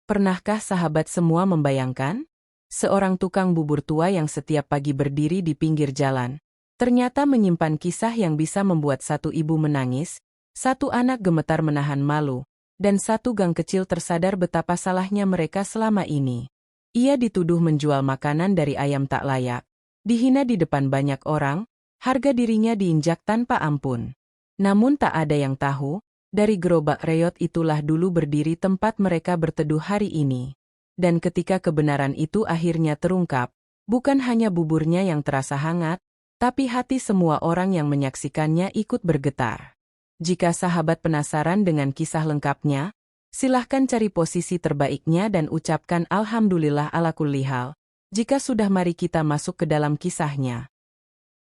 Pernahkah sahabat semua membayangkan? Seorang tukang bubur tua yang setiap pagi berdiri di pinggir jalan, ternyata menyimpan kisah yang bisa membuat satu ibu menangis, satu anak gemetar menahan malu, dan satu gang kecil tersadar betapa salahnya mereka selama ini. Ia dituduh menjual makanan dari ayam tak layak, dihina di depan banyak orang, harga dirinya diinjak tanpa ampun. Namun tak ada yang tahu, dari gerobak reot itulah dulu berdiri tempat mereka berteduh hari ini. Dan ketika kebenaran itu akhirnya terungkap, bukan hanya buburnya yang terasa hangat, tapi hati semua orang yang menyaksikannya ikut bergetar. Jika sahabat penasaran dengan kisah lengkapnya, silahkan cari posisi terbaiknya dan ucapkan Alhamdulillah ala kulli hal. Jika sudah, mari kita masuk ke dalam kisahnya.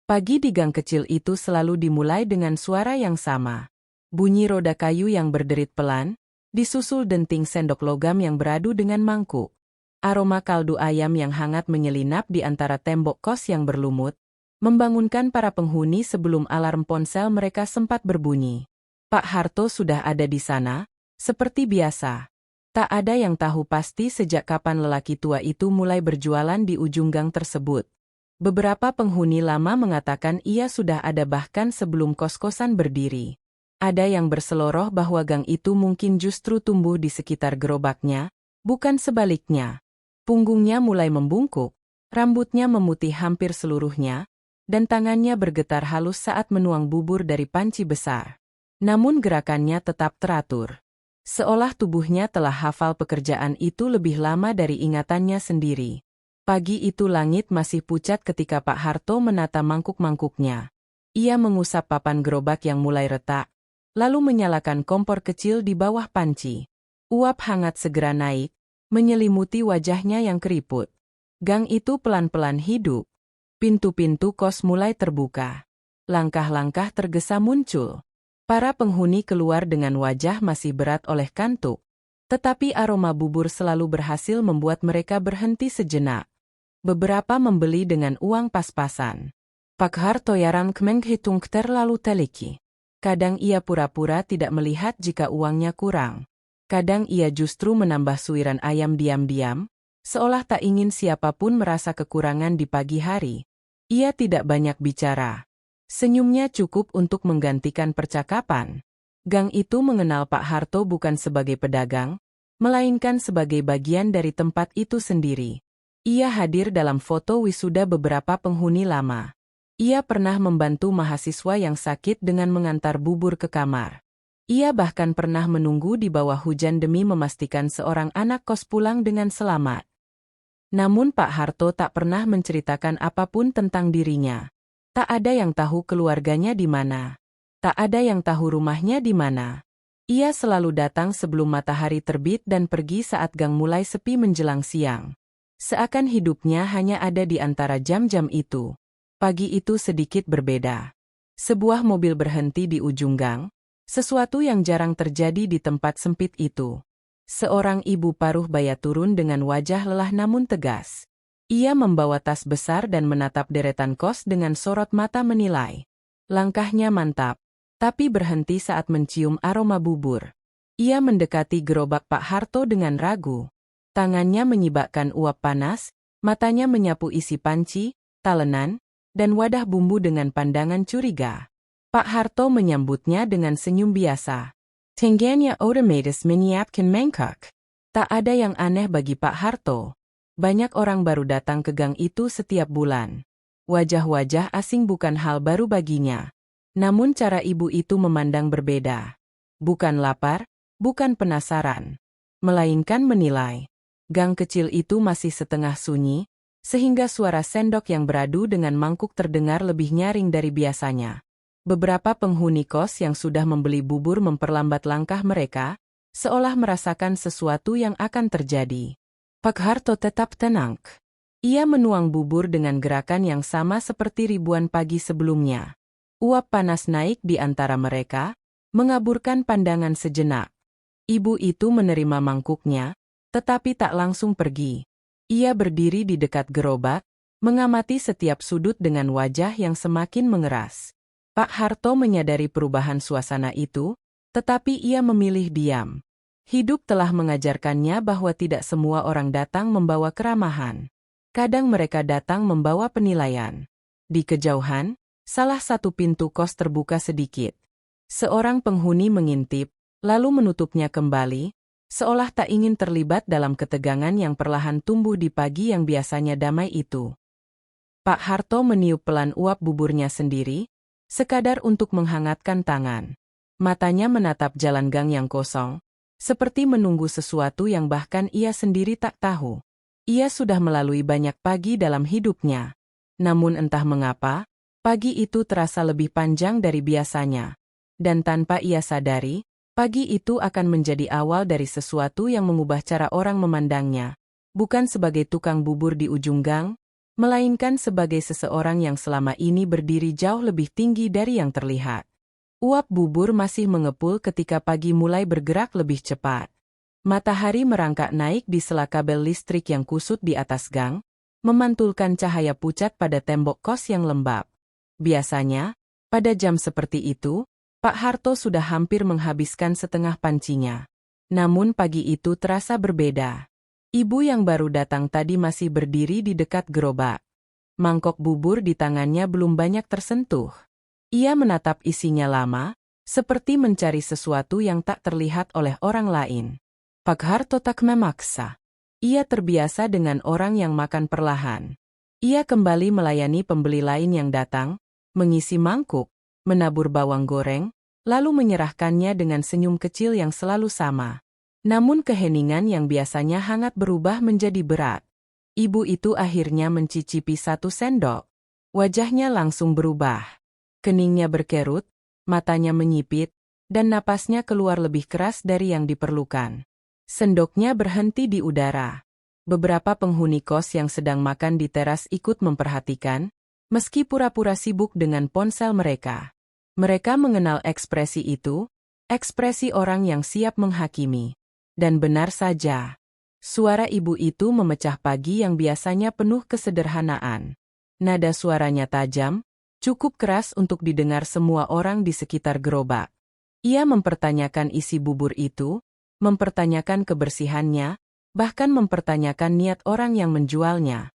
Pagi di gang kecil itu selalu dimulai dengan suara yang sama. Bunyi roda kayu yang berderit pelan, disusul denting sendok logam yang beradu dengan mangkuk. Aroma kaldu ayam yang hangat menyelinap di antara tembok kos yang berlumut, membangunkan para penghuni sebelum alarm ponsel mereka sempat berbunyi. Pak Harto sudah ada di sana, seperti biasa. Tak ada yang tahu pasti sejak kapan lelaki tua itu mulai berjualan di ujung gang tersebut. Beberapa penghuni lama mengatakan ia sudah ada bahkan sebelum kos-kosan berdiri. Ada yang berseloroh bahwa gang itu mungkin justru tumbuh di sekitar gerobaknya, bukan sebaliknya. Punggungnya mulai membungkuk, rambutnya memutih hampir seluruhnya, dan tangannya bergetar halus saat menuang bubur dari panci besar. Namun gerakannya tetap teratur. Seolah tubuhnya telah hafal pekerjaan itu lebih lama dari ingatannya sendiri. Pagi itu langit masih pucat ketika Pak Harto menata mangkuk-mangkuknya. Ia mengusap papan gerobak yang mulai retak, lalu menyalakan kompor kecil di bawah panci. Uap hangat segera naik, menyelimuti wajahnya yang keriput. Gang itu pelan-pelan hidup. Pintu-pintu kos mulai terbuka. Langkah-langkah tergesa muncul. Para penghuni keluar dengan wajah masih berat oleh kantuk. Tetapi aroma bubur selalu berhasil membuat mereka berhenti sejenak. Beberapa membeli dengan uang pas-pasan. Pak Harto yarang menghitung terlalu teliti. Kadang ia pura-pura tidak melihat jika uangnya kurang. Kadang ia justru menambah suiran ayam diam-diam, seolah tak ingin siapapun merasa kekurangan di pagi hari. Ia tidak banyak bicara. Senyumnya cukup untuk menggantikan percakapan. Gang itu mengenal Pak Harto bukan sebagai pedagang, melainkan sebagai bagian dari tempat itu sendiri. Ia hadir dalam foto wisuda beberapa penghuni lama. Ia pernah membantu mahasiswa yang sakit dengan mengantar bubur ke kamar. Ia bahkan pernah menunggu di bawah hujan demi memastikan seorang anak kos pulang dengan selamat. Namun Pak Harto tak pernah menceritakan apapun tentang dirinya. Tak ada yang tahu keluarganya di mana. Tak ada yang tahu rumahnya di mana. Ia selalu datang sebelum matahari terbit dan pergi saat gang mulai sepi menjelang siang. Seakan hidupnya hanya ada di antara jam-jam itu. Pagi itu sedikit berbeda. Sebuah mobil berhenti di ujung gang, sesuatu yang jarang terjadi di tempat sempit itu. Seorang ibu paruh baya turun dengan wajah lelah namun tegas. Ia membawa tas besar dan menatap deretan kos dengan sorot mata menilai. Langkahnya mantap, tapi berhenti saat mencium aroma bubur. Ia mendekati gerobak Pak Harto dengan ragu. Tangannya menyibakkan uap panas, matanya menyapu isi panci, talenan, dan wadah bumbu dengan pandangan curiga. Pak Harto menyambutnya dengan senyum biasa. Tingginya otomatis menyiapkan mangkok. Tak ada yang aneh bagi Pak Harto. Banyak orang baru datang ke gang itu setiap bulan. Wajah-wajah asing bukan hal baru baginya. Namun cara ibu itu memandang berbeda. Bukan lapar, bukan penasaran. Melainkan menilai. Gang kecil itu masih setengah sunyi, sehingga suara sendok yang beradu dengan mangkuk terdengar lebih nyaring dari biasanya. Beberapa penghuni kos yang sudah membeli bubur memperlambat langkah mereka, seolah merasakan sesuatu yang akan terjadi. Pak Harto tetap tenang. Ia menuang bubur dengan gerakan yang sama seperti ribuan pagi sebelumnya. Uap panas naik di antara mereka, mengaburkan pandangan sejenak. Ibu itu menerima mangkuknya, tetapi tak langsung pergi. Ia berdiri di dekat gerobak, mengamati setiap sudut dengan wajah yang semakin mengeras. Pak Harto menyadari perubahan suasana itu, tetapi ia memilih diam. Hidup telah mengajarkannya bahwa tidak semua orang datang membawa keramahan. Kadang mereka datang membawa penilaian. Di kejauhan, salah satu pintu kos terbuka sedikit. Seorang penghuni mengintip, lalu menutupnya kembali, seolah tak ingin terlibat dalam ketegangan yang perlahan tumbuh di pagi yang biasanya damai itu. Pak Harto meniup pelan uap buburnya sendiri, sekadar untuk menghangatkan tangan. Matanya menatap jalan gang yang kosong, seperti menunggu sesuatu yang bahkan ia sendiri tak tahu. Ia sudah melalui banyak pagi dalam hidupnya. Namun entah mengapa, pagi itu terasa lebih panjang dari biasanya. Dan tanpa ia sadari, pagi itu akan menjadi awal dari sesuatu yang mengubah cara orang memandangnya. Bukan sebagai tukang bubur di ujung gang, melainkan sebagai seseorang yang selama ini berdiri jauh lebih tinggi dari yang terlihat. Uap bubur masih mengepul ketika pagi mulai bergerak lebih cepat. Matahari merangkak naik di sela kabel listrik yang kusut di atas gang, memantulkan cahaya pucat pada tembok kos yang lembab. Biasanya, pada jam seperti itu, Pak Harto sudah hampir menghabiskan setengah pancinya. Namun pagi itu terasa berbeda. Ibu yang baru datang tadi masih berdiri di dekat gerobak. Mangkok bubur di tangannya belum banyak tersentuh. Ia menatap isinya lama, seperti mencari sesuatu yang tak terlihat oleh orang lain. Pak Harto tak memaksa. Ia terbiasa dengan orang yang makan perlahan. Ia kembali melayani pembeli lain yang datang, mengisi mangkuk, menabur bawang goreng, lalu menyerahkannya dengan senyum kecil yang selalu sama. Namun keheningan yang biasanya hangat berubah menjadi berat. Ibu itu akhirnya mencicipi satu sendok. Wajahnya langsung berubah. Keningnya berkerut, matanya menyipit, dan napasnya keluar lebih keras dari yang diperlukan. Sendoknya berhenti di udara. Beberapa penghuni kos yang sedang makan di teras ikut memperhatikan, meski pura-pura sibuk dengan ponsel mereka. Mereka mengenal ekspresi itu, ekspresi orang yang siap menghakimi. Dan benar saja, suara ibu itu memecah pagi yang biasanya penuh kesederhanaan. Nada suaranya tajam, cukup keras untuk didengar semua orang di sekitar gerobak. Ia mempertanyakan isi bubur itu, mempertanyakan kebersihannya, bahkan mempertanyakan niat orang yang menjualnya.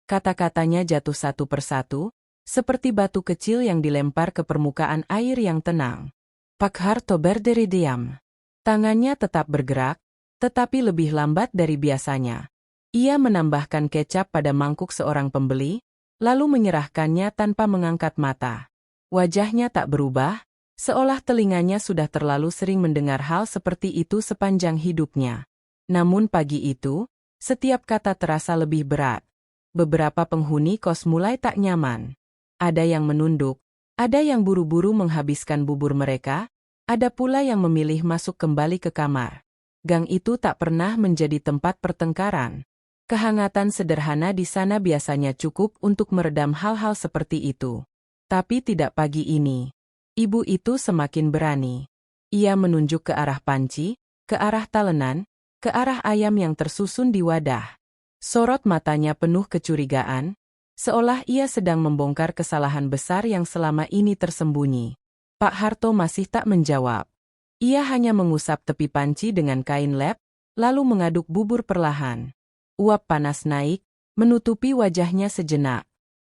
Kata-katanya jatuh satu persatu, seperti batu kecil yang dilempar ke permukaan air yang tenang. Pak Harto berdiri diam. Tangannya tetap bergerak, tetapi lebih lambat dari biasanya. Ia menambahkan kecap pada mangkuk seorang pembeli, lalu menyerahkannya tanpa mengangkat mata. Wajahnya tak berubah, seolah telinganya sudah terlalu sering mendengar hal seperti itu sepanjang hidupnya. Namun pagi itu, setiap kata terasa lebih berat. Beberapa penghuni kos mulai tak nyaman. Ada yang menunduk, ada yang buru-buru menghabiskan bubur mereka, ada pula yang memilih masuk kembali ke kamar. Gang itu tak pernah menjadi tempat pertengkaran. Kehangatan sederhana di sana biasanya cukup untuk meredam hal-hal seperti itu. Tapi tidak pagi ini. Ibu itu semakin berani. Ia menunjuk ke arah panci, ke arah talenan, ke arah ayam yang tersusun di wadah. Sorot matanya penuh kecurigaan, seolah ia sedang membongkar kesalahan besar yang selama ini tersembunyi. Pak Harto masih tak menjawab. Ia hanya mengusap tepi panci dengan kain lap, lalu mengaduk bubur perlahan. Uap panas naik, menutupi wajahnya sejenak.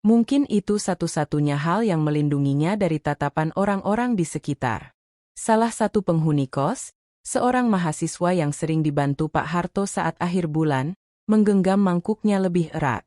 Mungkin itu satu-satunya hal yang melindunginya dari tatapan orang-orang di sekitar. Salah satu penghuni kos, seorang mahasiswa yang sering dibantu Pak Harto saat akhir bulan, menggenggam mangkuknya lebih erat.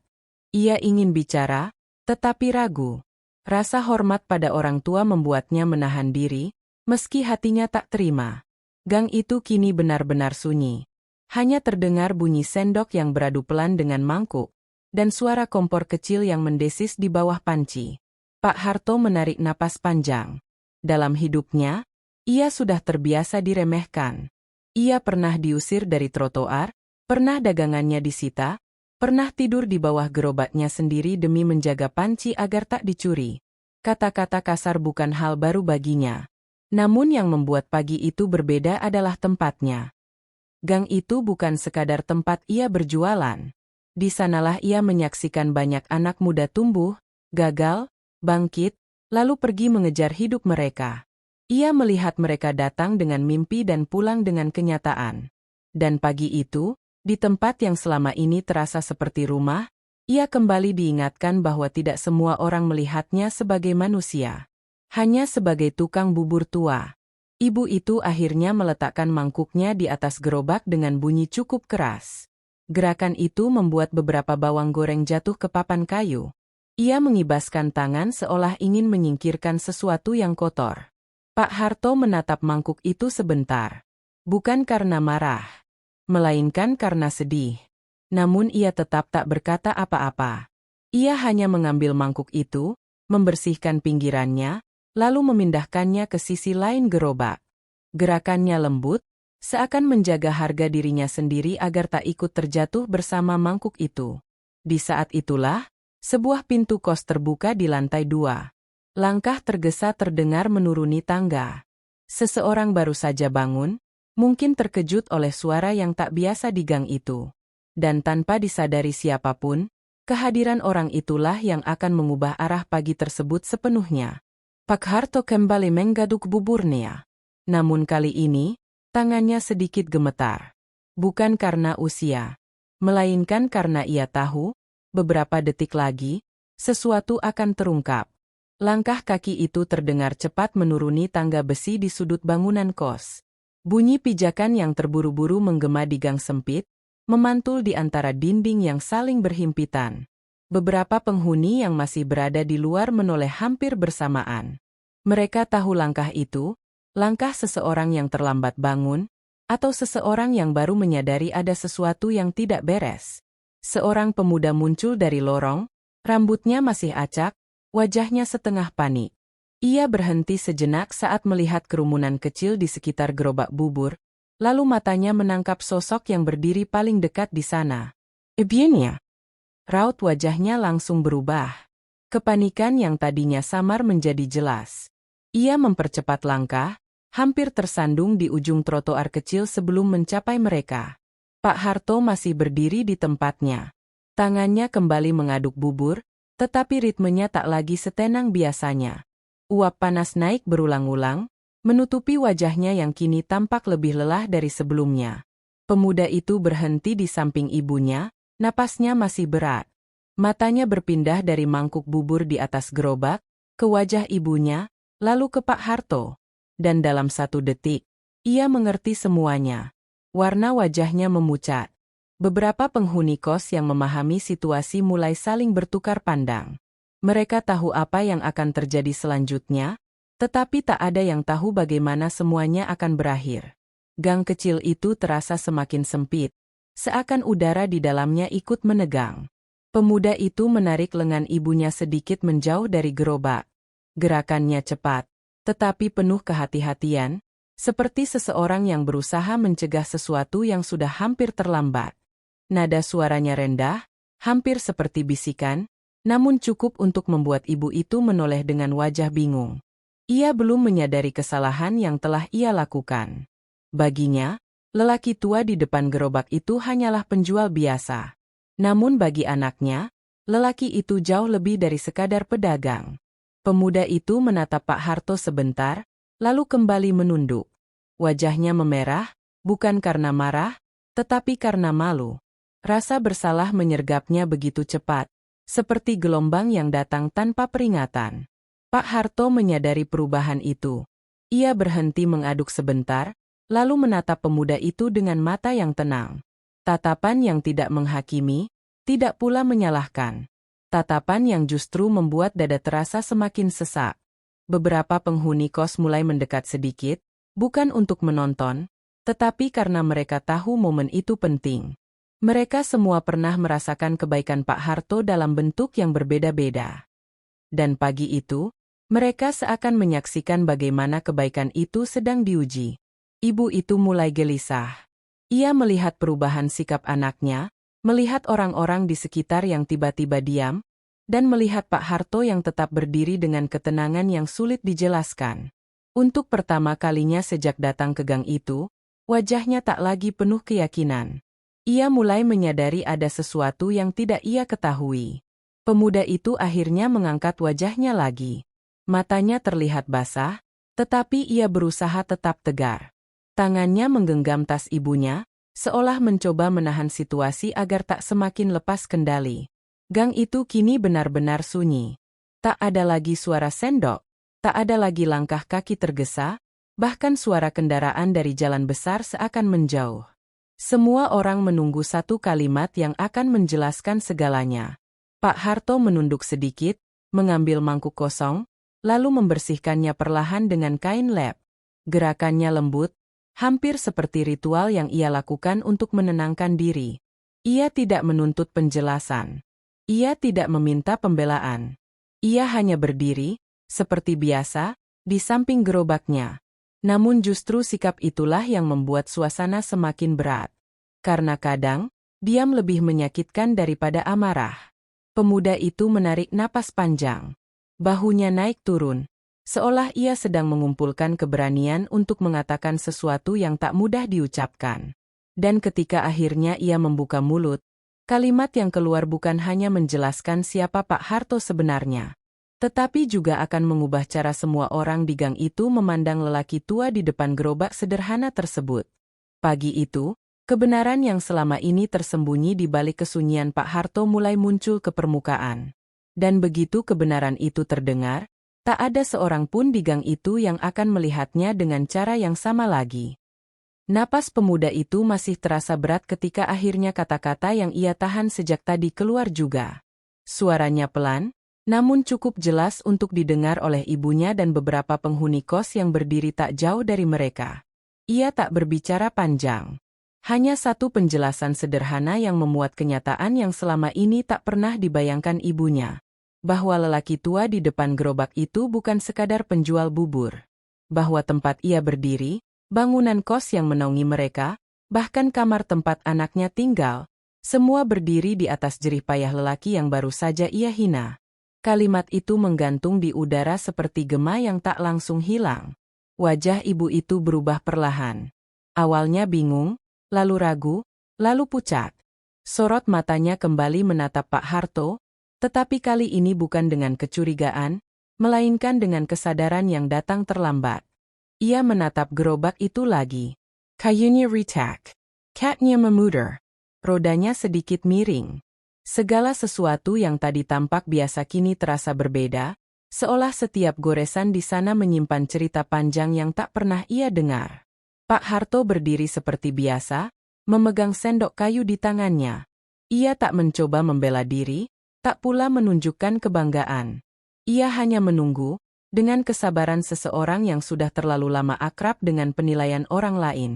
Ia ingin bicara, tetapi ragu. Rasa hormat pada orang tua membuatnya menahan diri, meski hatinya tak terima. Gang itu kini benar-benar sunyi. Hanya terdengar bunyi sendok yang beradu pelan dengan mangkuk, dan suara kompor kecil yang mendesis di bawah panci. Pak Harto menarik napas panjang. Dalam hidupnya, ia sudah terbiasa diremehkan. Ia pernah diusir dari trotoar, pernah dagangannya disita, pernah tidur di bawah gerobaknya sendiri demi menjaga panci agar tak dicuri. Kata-kata kasar bukan hal baru baginya. Namun yang membuat pagi itu berbeda adalah tempatnya. Gang itu bukan sekadar tempat ia berjualan. Di sanalah ia menyaksikan banyak anak muda tumbuh, gagal, bangkit, lalu pergi mengejar hidup mereka. Ia melihat mereka datang dengan mimpi dan pulang dengan kenyataan. Dan pagi itu, di tempat yang selama ini terasa seperti rumah, ia kembali diingatkan bahwa tidak semua orang melihatnya sebagai manusia. Hanya sebagai tukang bubur tua. Ibu itu akhirnya meletakkan mangkuknya di atas gerobak dengan bunyi cukup keras. Gerakan itu membuat beberapa bawang goreng jatuh ke papan kayu. Ia mengibaskan tangan seolah ingin menyingkirkan sesuatu yang kotor. Pak Harto menatap mangkuk itu sebentar. Bukan karena marah, melainkan karena sedih. Namun ia tetap tak berkata apa-apa. Ia hanya mengambil mangkuk itu, membersihkan pinggirannya, lalu memindahkannya ke sisi lain gerobak. Gerakannya lembut, seakan menjaga harga dirinya sendiri agar tak ikut terjatuh bersama mangkuk itu. Di saat itulah, sebuah pintu kos terbuka di lantai 2. Langkah tergesa terdengar menuruni tangga. Seseorang baru saja bangun, mungkin terkejut oleh suara yang tak biasa di gang itu. Dan tanpa disadari siapapun, kehadiran orang itulah yang akan mengubah arah pagi tersebut sepenuhnya. Pak Harto kembali menggaduk buburnya. Namun kali ini, tangannya sedikit gemetar. Bukan karena usia, melainkan karena ia tahu, beberapa detik lagi, sesuatu akan terungkap. Langkah kaki itu terdengar cepat menuruni tangga besi di sudut bangunan kos. Bunyi pijakan yang terburu-buru menggema di gang sempit, memantul di antara dinding yang saling berhimpitan. Beberapa penghuni yang masih berada di luar menoleh hampir bersamaan. Mereka tahu langkah itu, langkah seseorang yang terlambat bangun, atau seseorang yang baru menyadari ada sesuatu yang tidak beres. Seorang pemuda muncul dari lorong, rambutnya masih acak, wajahnya setengah panik. Ia berhenti sejenak saat melihat kerumunan kecil di sekitar gerobak bubur, lalu matanya menangkap sosok yang berdiri paling dekat di sana. Bien. Raut wajahnya langsung berubah. Kepanikan yang tadinya samar menjadi jelas. Ia mempercepat langkah, hampir tersandung di ujung trotoar kecil sebelum mencapai mereka. Pak Harto masih berdiri di tempatnya. Tangannya kembali mengaduk bubur, tetapi ritmenya tak lagi setenang biasanya. Uap panas naik berulang-ulang, menutupi wajahnya yang kini tampak lebih lelah dari sebelumnya. Pemuda itu berhenti di samping ibunya, napasnya masih berat. Matanya berpindah dari mangkuk bubur di atas gerobak, ke wajah ibunya, lalu ke Pak Harto. Dan dalam 1 detik, ia mengerti semuanya. Warna wajahnya memucat. Beberapa penghuni kos yang memahami situasi mulai saling bertukar pandang. Mereka tahu apa yang akan terjadi selanjutnya, tetapi tak ada yang tahu bagaimana semuanya akan berakhir. Gang kecil itu terasa semakin sempit, seakan udara di dalamnya ikut menegang. Pemuda itu menarik lengan ibunya sedikit menjauh dari gerobak. Gerakannya cepat, tetapi penuh kehati-hatian, seperti seseorang yang berusaha mencegah sesuatu yang sudah hampir terlambat. Nada suaranya rendah, hampir seperti bisikan, namun cukup untuk membuat ibu itu menoleh dengan wajah bingung. Ia belum menyadari kesalahan yang telah ia lakukan. Baginya, lelaki tua di depan gerobak itu hanyalah penjual biasa. Namun bagi anaknya, lelaki itu jauh lebih dari sekadar pedagang. Pemuda itu menatap Pak Harto sebentar, lalu kembali menunduk. Wajahnya memerah, bukan karena marah, tetapi karena malu. Rasa bersalah menyergapnya begitu cepat, seperti gelombang yang datang tanpa peringatan. Pak Harto menyadari perubahan itu. Ia berhenti mengaduk sebentar, lalu menatap pemuda itu dengan mata yang tenang. Tatapan yang tidak menghakimi, tidak pula menyalahkan. Tatapan yang justru membuat dada terasa semakin sesak. Beberapa penghuni kos mulai mendekat sedikit, bukan untuk menonton, tetapi karena mereka tahu momen itu penting. Mereka semua pernah merasakan kebaikan Pak Harto dalam bentuk yang berbeda-beda. Dan pagi itu, mereka seakan menyaksikan bagaimana kebaikan itu sedang diuji. Ibu itu mulai gelisah. Ia melihat perubahan sikap anaknya, melihat orang-orang di sekitar yang tiba-tiba diam, dan melihat Pak Harto yang tetap berdiri dengan ketenangan yang sulit dijelaskan. Untuk pertama kalinya sejak datang ke gang itu, wajahnya tak lagi penuh keyakinan. Ia mulai menyadari ada sesuatu yang tidak ia ketahui. Pemuda itu akhirnya mengangkat wajahnya lagi. Matanya terlihat basah, Tetapi ia berusaha tetap tegar. Tangannya menggenggam tas ibunya, seolah mencoba menahan situasi agar tak semakin lepas kendali. Gang itu kini benar-benar sunyi. Tak ada lagi suara sendok, tak ada lagi langkah kaki tergesa, bahkan suara kendaraan dari jalan besar seakan menjauh. Semua orang menunggu satu kalimat yang akan menjelaskan segalanya. Pak Harto menunduk sedikit, mengambil mangkuk kosong, lalu membersihkannya perlahan dengan kain lap. Gerakannya lembut, hampir seperti ritual yang ia lakukan untuk menenangkan diri. Ia tidak menuntut penjelasan. Ia tidak meminta pembelaan. Ia hanya berdiri, seperti biasa, di samping gerobaknya. Namun justru sikap itulah yang membuat suasana semakin berat. Karena kadang, diam lebih menyakitkan daripada amarah. Pemuda itu menarik napas panjang. Bahunya naik turun, seolah ia sedang mengumpulkan keberanian untuk mengatakan sesuatu yang tak mudah diucapkan. Dan ketika akhirnya ia membuka mulut, kalimat yang keluar bukan hanya menjelaskan siapa Pak Harto sebenarnya, tetapi juga akan mengubah cara semua orang di gang itu memandang lelaki tua di depan gerobak sederhana tersebut. Pagi itu, kebenaran yang selama ini tersembunyi di balik kesunyian Pak Harto mulai muncul ke permukaan. Dan begitu kebenaran itu terdengar, tak ada seorang pun di gang itu yang akan melihatnya dengan cara yang sama lagi. Napas pemuda itu masih terasa berat ketika akhirnya kata-kata yang ia tahan sejak tadi keluar juga. Suaranya pelan, namun cukup jelas untuk didengar oleh ibunya dan beberapa penghuni kos yang berdiri tak jauh dari mereka. Ia tak berbicara panjang. Hanya satu penjelasan sederhana yang memuat kenyataan yang selama ini tak pernah dibayangkan ibunya. Bahwa lelaki tua di depan gerobak itu bukan sekadar penjual bubur. Bahwa tempat ia berdiri, bangunan kos yang menaungi mereka, bahkan kamar tempat anaknya tinggal, semua berdiri di atas jerih payah lelaki yang baru saja ia hina. Kalimat itu menggantung di udara seperti gema yang tak langsung hilang. Wajah ibu itu berubah perlahan. Awalnya bingung, lalu ragu, lalu pucat. Sorot matanya kembali menatap Pak Harto, tetapi kali ini bukan dengan kecurigaan, melainkan dengan kesadaran yang datang terlambat. Ia menatap gerobak itu lagi. Kayunya retak. Catnya memutar. Rodanya sedikit miring. Segala sesuatu yang tadi tampak biasa kini terasa berbeda, seolah setiap goresan di sana menyimpan cerita panjang yang tak pernah ia dengar. Pak Harto berdiri seperti biasa, memegang sendok kayu di tangannya. Ia tak mencoba membela diri, tak pula menunjukkan kebanggaan. Ia hanya menunggu, dengan kesabaran seseorang yang sudah terlalu lama akrab dengan penilaian orang lain.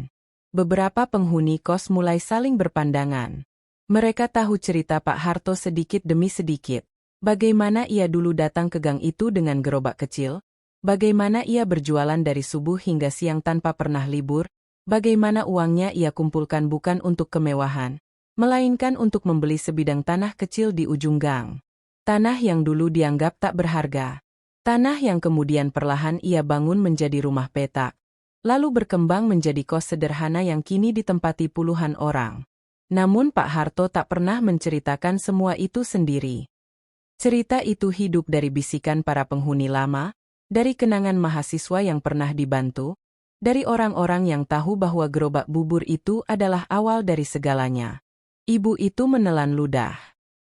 Beberapa penghuni kos mulai saling berpandangan. Mereka tahu cerita Pak Harto sedikit demi sedikit. Bagaimana ia dulu datang ke gang itu dengan gerobak kecil, bagaimana ia berjualan dari subuh hingga siang tanpa pernah libur, bagaimana uangnya ia kumpulkan bukan untuk kemewahan, melainkan untuk membeli sebidang tanah kecil di ujung gang. Tanah yang dulu dianggap tak berharga. Tanah yang kemudian perlahan ia bangun menjadi rumah petak, lalu berkembang menjadi kos sederhana yang kini ditempati puluhan orang. Namun Pak Harto tak pernah menceritakan semua itu sendiri. Cerita itu hidup dari bisikan para penghuni lama, dari kenangan mahasiswa yang pernah dibantu, dari orang-orang yang tahu bahwa gerobak bubur itu adalah awal dari segalanya. Ibu itu menelan ludah.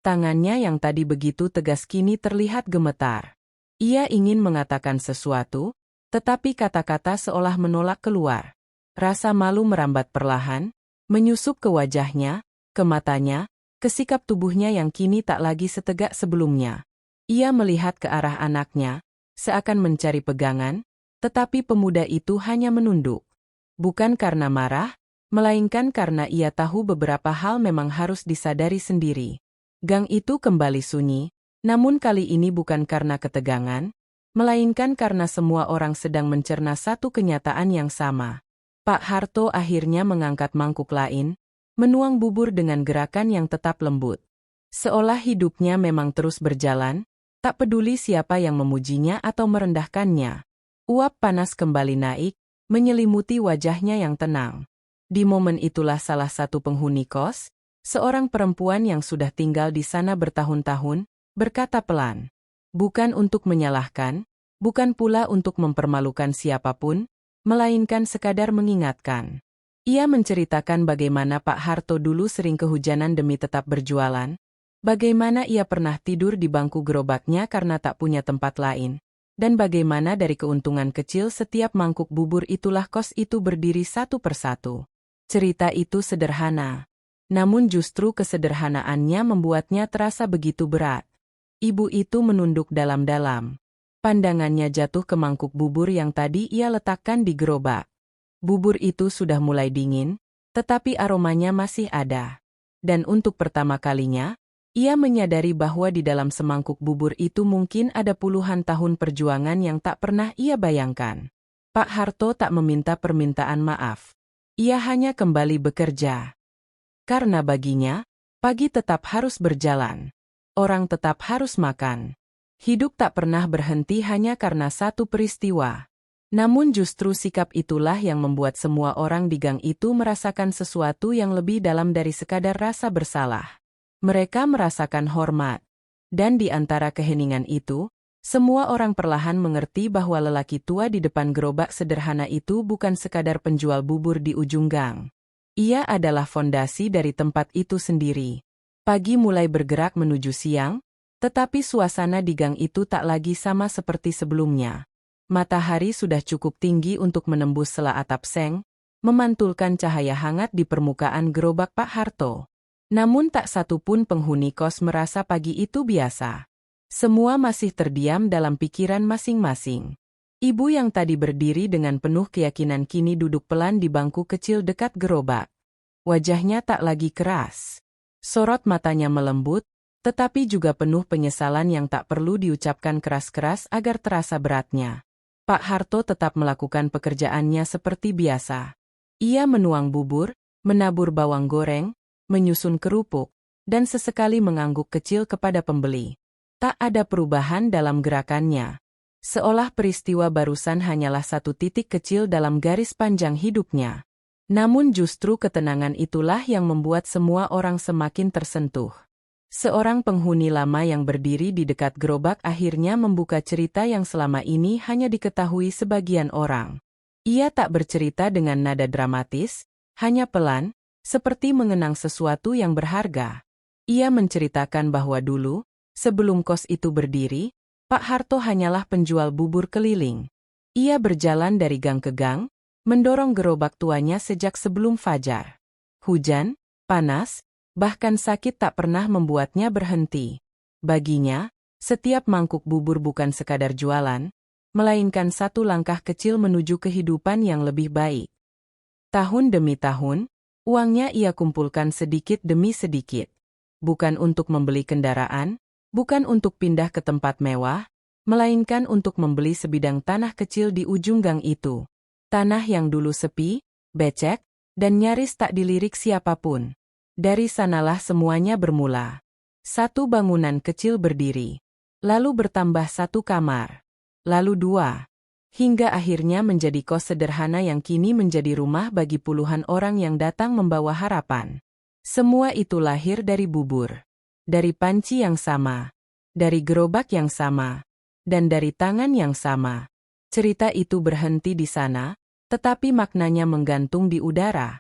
Tangannya yang tadi begitu tegas kini terlihat gemetar. Ia ingin mengatakan sesuatu, tetapi kata-kata seolah menolak keluar. Rasa malu merambat perlahan, menyusup ke wajahnya, ke matanya, ke sikap tubuhnya yang kini tak lagi setegak sebelumnya. Ia melihat ke arah anaknya, seakan mencari pegangan, tetapi pemuda itu hanya menunduk. Bukan karena marah, melainkan karena ia tahu beberapa hal memang harus disadari sendiri. Gang itu kembali sunyi, namun kali ini bukan karena ketegangan, melainkan karena semua orang sedang mencerna satu kenyataan yang sama. Pak Harto akhirnya mengangkat mangkuk lain, menuang bubur dengan gerakan yang tetap lembut. Seolah hidupnya memang terus berjalan, tak peduli siapa yang memujinya atau merendahkannya. Uap panas kembali naik, menyelimuti wajahnya yang tenang. Di momen itulah salah satu penghuni kos, seorang perempuan yang sudah tinggal di sana bertahun-tahun, berkata pelan. Bukan untuk menyalahkan, bukan pula untuk mempermalukan siapapun, melainkan sekadar mengingatkan. Ia menceritakan bagaimana Pak Harto dulu sering kehujanan demi tetap berjualan, bagaimana ia pernah tidur di bangku gerobaknya karena tak punya tempat lain, dan bagaimana dari keuntungan kecil setiap mangkuk bubur itulah kos itu berdiri satu persatu. Cerita itu sederhana, namun justru kesederhanaannya membuatnya terasa begitu berat. Ibu itu menunduk dalam-dalam. Pandangannya jatuh ke mangkuk bubur yang tadi ia letakkan di gerobak. Bubur itu sudah mulai dingin, tetapi aromanya masih ada. Dan untuk pertama kalinya, ia menyadari bahwa di dalam semangkuk bubur itu mungkin ada puluhan tahun perjuangan yang tak pernah ia bayangkan. Pak Harto tak meminta permintaan maaf. Ia hanya kembali bekerja. Karena baginya, pagi tetap harus berjalan. Orang tetap harus makan. Hidup tak pernah berhenti hanya karena satu peristiwa. Namun justru sikap itulah yang membuat semua orang di gang itu merasakan sesuatu yang lebih dalam dari sekadar rasa bersalah. Mereka merasakan hormat. Dan di antara keheningan itu, semua orang perlahan mengerti bahwa lelaki tua di depan gerobak sederhana itu bukan sekadar penjual bubur di ujung gang. Ia adalah fondasi dari tempat itu sendiri. Pagi mulai bergerak menuju siang, tetapi suasana di gang itu tak lagi sama seperti sebelumnya. Matahari sudah cukup tinggi untuk menembus sela atap seng, memantulkan cahaya hangat di permukaan gerobak Pak Harto. Namun tak satu pun penghuni kos merasa pagi itu biasa. Semua masih terdiam dalam pikiran masing-masing. Ibu yang tadi berdiri dengan penuh keyakinan kini duduk pelan di bangku kecil dekat gerobak. Wajahnya tak lagi keras. Sorot matanya melembut, tetapi juga penuh penyesalan yang tak perlu diucapkan keras-keras agar terasa beratnya. Pak Harto tetap melakukan pekerjaannya seperti biasa. Ia menuang bubur, menabur bawang goreng, menyusun kerupuk, dan sesekali mengangguk kecil kepada pembeli. Tak ada perubahan dalam gerakannya. Seolah peristiwa barusan hanyalah satu titik kecil dalam garis panjang hidupnya. Namun justru ketenangan itulah yang membuat semua orang semakin tersentuh. Seorang penghuni lama yang berdiri di dekat gerobak akhirnya membuka cerita yang selama ini hanya diketahui sebagian orang. Ia tak bercerita dengan nada dramatis, hanya pelan, seperti mengenang sesuatu yang berharga. Ia menceritakan bahwa dulu, sebelum kos itu berdiri, Pak Harto hanyalah penjual bubur keliling. Ia berjalan dari gang ke gang, mendorong gerobak tuanya sejak sebelum fajar. Hujan, panas, bahkan sakit tak pernah membuatnya berhenti. Baginya, setiap mangkuk bubur bukan sekadar jualan, melainkan satu langkah kecil menuju kehidupan yang lebih baik. Tahun demi tahun, uangnya ia kumpulkan sedikit demi sedikit. Bukan untuk membeli kendaraan, bukan untuk pindah ke tempat mewah, melainkan untuk membeli sebidang tanah kecil di ujung gang itu. Tanah yang dulu sepi, becek, dan nyaris tak dilirik siapapun. Dari sanalah semuanya bermula. Satu bangunan kecil berdiri. Lalu bertambah satu kamar. Lalu dua. Hingga akhirnya menjadi kos sederhana yang kini menjadi rumah bagi puluhan orang yang datang membawa harapan. Semua itu lahir dari bubur. Dari panci yang sama. Dari gerobak yang sama. Dan dari tangan yang sama. Cerita itu berhenti di sana, tetapi maknanya menggantung di udara.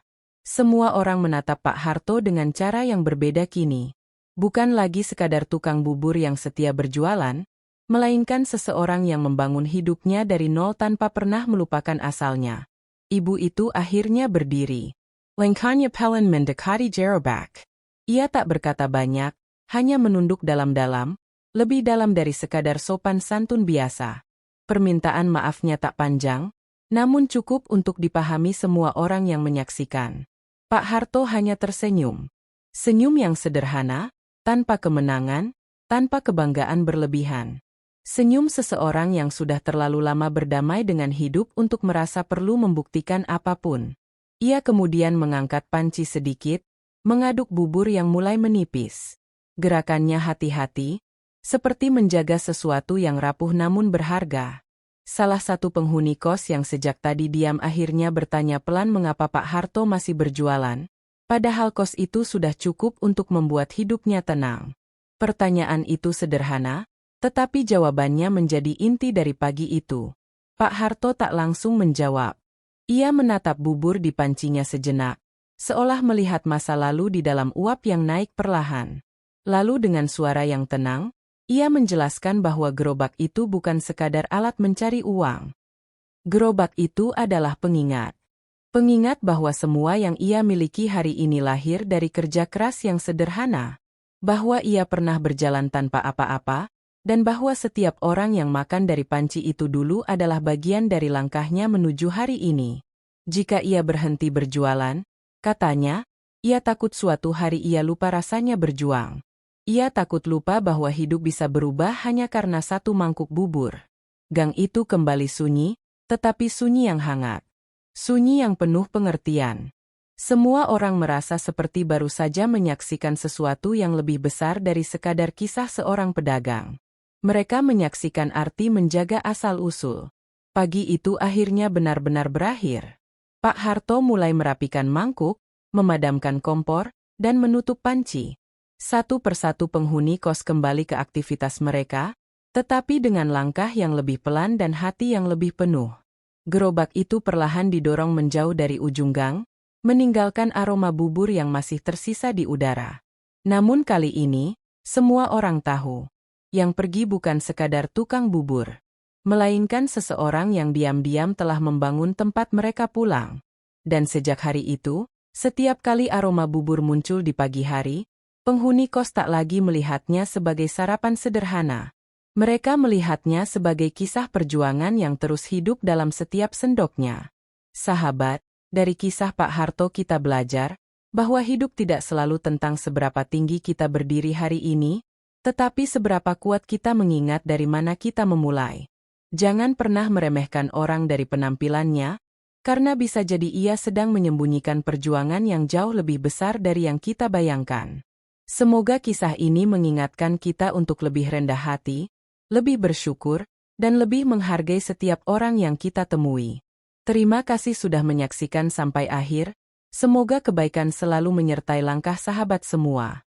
Semua orang menatap Pak Harto dengan cara yang berbeda kini. Bukan lagi sekadar tukang bubur yang setia berjualan, melainkan seseorang yang membangun hidupnya dari nol tanpa pernah melupakan asalnya. Ibu itu akhirnya berdiri. Lengkanya pelan mendekati gerobak. Ia tak berkata banyak, hanya menunduk dalam-dalam, lebih dalam dari sekadar sopan santun biasa. Permintaan maafnya tak panjang, namun cukup untuk dipahami semua orang yang menyaksikan. Pak Harto hanya tersenyum. Senyum yang sederhana, tanpa kemenangan, tanpa kebanggaan berlebihan. Senyum seseorang yang sudah terlalu lama berdamai dengan hidup untuk merasa perlu membuktikan apapun. Ia kemudian mengangkat panci sedikit, mengaduk bubur yang mulai menipis. Gerakannya hati-hati, seperti menjaga sesuatu yang rapuh namun berharga. Salah satu penghuni kos yang sejak tadi diam akhirnya bertanya pelan mengapa Pak Harto masih berjualan, padahal kos itu sudah cukup untuk membuat hidupnya tenang. Pertanyaan itu sederhana, Tetapi jawabannya menjadi inti dari pagi itu. Pak Harto tak langsung menjawab. Ia menatap bubur di pancinya sejenak, seolah melihat masa lalu di dalam uap yang naik perlahan. Lalu dengan suara yang tenang, ia menjelaskan bahwa gerobak itu bukan sekadar alat mencari uang. Gerobak itu adalah pengingat. Pengingat bahwa semua yang ia miliki hari ini lahir dari kerja keras yang sederhana. Bahwa ia pernah berjalan tanpa apa-apa, dan bahwa setiap orang yang makan dari panci itu dulu adalah bagian dari langkahnya menuju hari ini. Jika ia berhenti berjualan, katanya, ia takut suatu hari ia lupa rasanya berjuang. Ia takut lupa bahwa hidup bisa berubah hanya karena satu mangkuk bubur. Gang itu kembali sunyi, tetapi sunyi yang hangat. Sunyi yang penuh pengertian. Semua orang merasa seperti baru saja menyaksikan sesuatu yang lebih besar dari sekadar kisah seorang pedagang. Mereka menyaksikan arti menjaga asal-usul. Pagi itu akhirnya benar-benar berakhir. Pak Harto mulai merapikan mangkuk, memadamkan kompor, dan menutup panci. Satu persatu penghuni kos kembali ke aktivitas mereka, tetapi dengan langkah yang lebih pelan dan hati yang lebih penuh. Gerobak itu perlahan didorong menjauh dari ujung gang, meninggalkan aroma bubur yang masih tersisa di udara. Namun kali ini, semua orang tahu, yang pergi bukan sekadar tukang bubur, melainkan seseorang yang diam-diam telah membangun tempat mereka pulang. Dan sejak hari itu, setiap kali aroma bubur muncul di pagi hari, penghuni kos tak lagi melihatnya sebagai sarapan sederhana. Mereka melihatnya sebagai kisah perjuangan yang terus hidup dalam setiap sendoknya. Sahabat, dari kisah Pak Harto kita belajar bahwa hidup tidak selalu tentang seberapa tinggi kita berdiri hari ini, tetapi seberapa kuat kita mengingat dari mana kita memulai. Jangan pernah meremehkan orang dari penampilannya, karena bisa jadi ia sedang menyembunyikan perjuangan yang jauh lebih besar dari yang kita bayangkan. Semoga kisah ini mengingatkan kita untuk lebih rendah hati, lebih bersyukur, dan lebih menghargai setiap orang yang kita temui. Terima kasih sudah menyaksikan sampai akhir. Semoga kebaikan selalu menyertai langkah sahabat semua.